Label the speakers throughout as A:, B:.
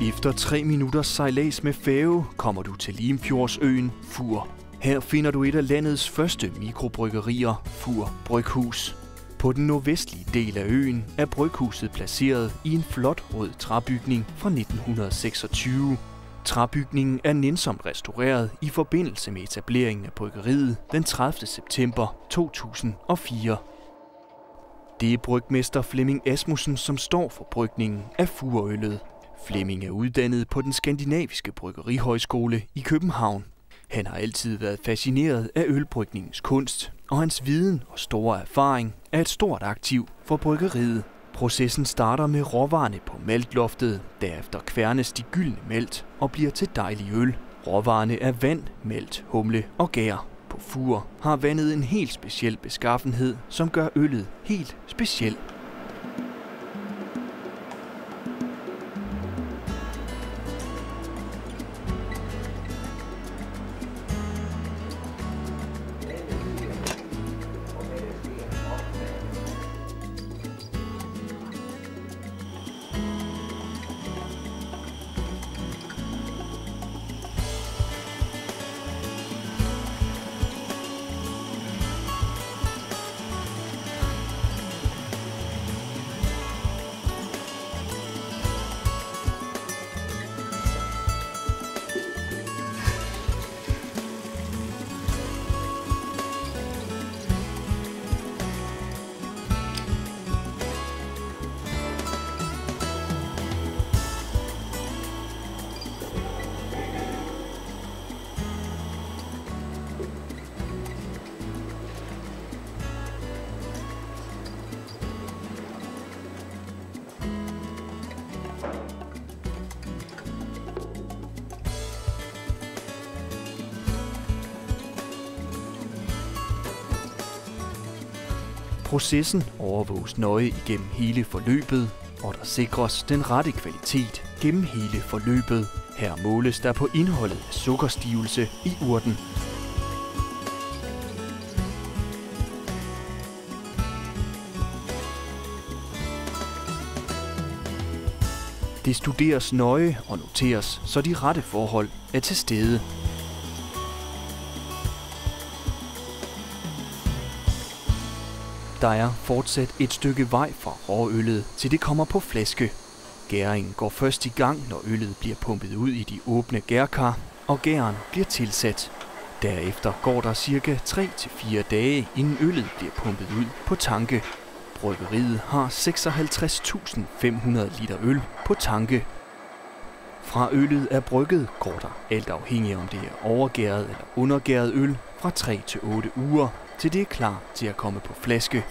A: Efter 3 minutters sejlads med færge kommer du til Limfjordsøen Fur. Her finder du et af landets første mikrobryggerier, Fur Bryghus. På den nordvestlige del af øen er bryghuset placeret i en flot rød træbygning fra 1926. Træbygningen er nænsomt restaureret i forbindelse med etableringen af bryggeriet den 30. september 2004. Det er brygmester Flemming Asmussen, som står for brygningen af Furøllet. Flemming er uddannet på den skandinaviske bryggerihøjskole i København. Han har altid været fascineret af ølbrygningens kunst, og hans viden og store erfaring er et stort aktiv for bryggeriet. Processen starter med råvarerne på maltloftet, derefter kværnes de gyldne malt og bliver til dejlig øl. Råvarerne er vand, malt, humle og gær. På Fur har vandet en helt speciel beskaffenhed, som gør øllet helt speciel. Processen overvåges nøje igennem hele forløbet, og der sikres den rette kvalitet gennem hele forløbet. Her måles der på indholdet af sukkerstivelse i urten. Det studeres nøje og noteres, så de rette forhold er til stede. Der er fortsat et stykke vej fra råøllet, til det kommer på flaske. Gæringen går først i gang, når øllet bliver pumpet ud i de åbne gærkar, og gæren bliver tilsat. Derefter går der ca. 3-4 dage, inden øllet bliver pumpet ud på tanke. Bryggeriet har 56.500 liter øl på tanke. Fra øllet er brygget, går der, alt afhængig om det er overgæret eller undergæret øl, fra 3 til 8 uger, til det er klar til at komme på flaske.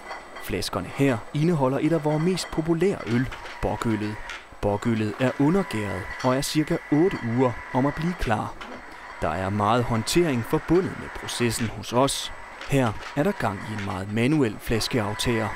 A: Flaskerne her indeholder et af vores mest populære øl, bokøllet. Bokøllet er undergæret og er ca. 8 uger om at blive klar. Der er meget håndtering forbundet med processen hos os. Her er der gang i en meget manuel flaskeaftager.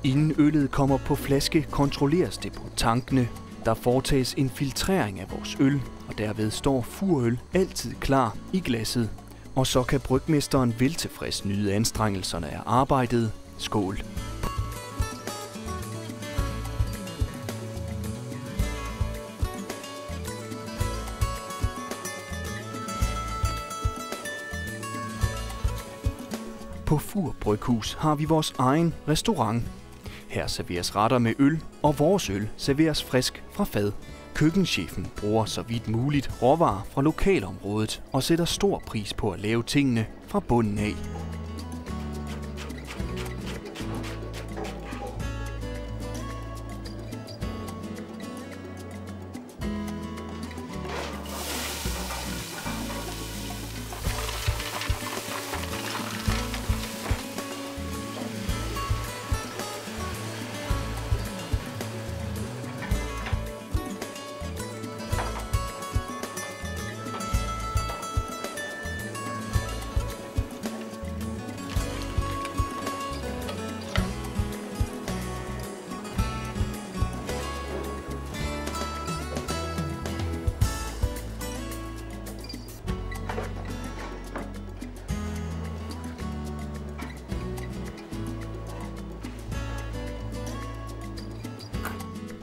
A: Inden øllet kommer på flaske, kontrolleres det på tankene. Der foretages en filtrering af vores øl, og derved står Furøl altid klar i glasset. Og så kan brygmesteren veltilfreds nyde anstrengelserne af arbejdet. Skål! På Fur Bryghus har vi vores egen restaurant. Her serveres retter med øl, og vores øl serveres frisk fra fad. Køkkenchefen bruger så vidt muligt råvarer fra lokalområdet og sætter stor pris på at lave tingene fra bunden af.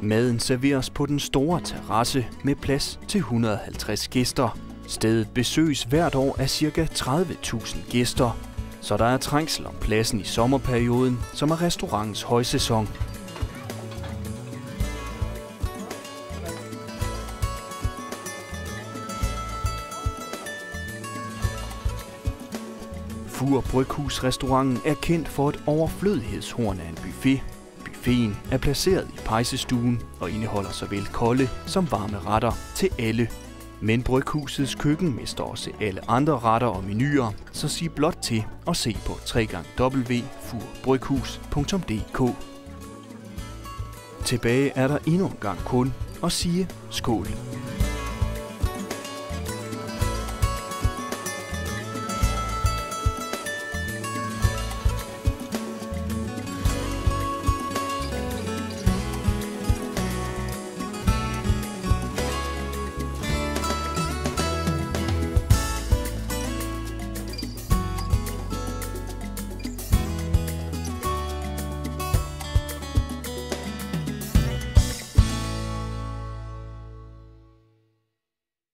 A: Maden serveres på den store terrasse med plads til 150 gæster. Stedet besøges hvert år af ca. 30.000 gæster, så der er trængsel om pladsen i sommerperioden, som er restaurantens højsæson. Fur Bryghus-restauranten er kendt for et overflødighedshorn af en buffet. Buffeten er placeret i pejsestuen og indeholder såvel kolde som varme retter til alle. Men Bryghusets køkken mister også alle andre retter og menuer, så sig blot til og se på www.furbryghus.dk. Tilbage er der endnu en gang kun at sige skål.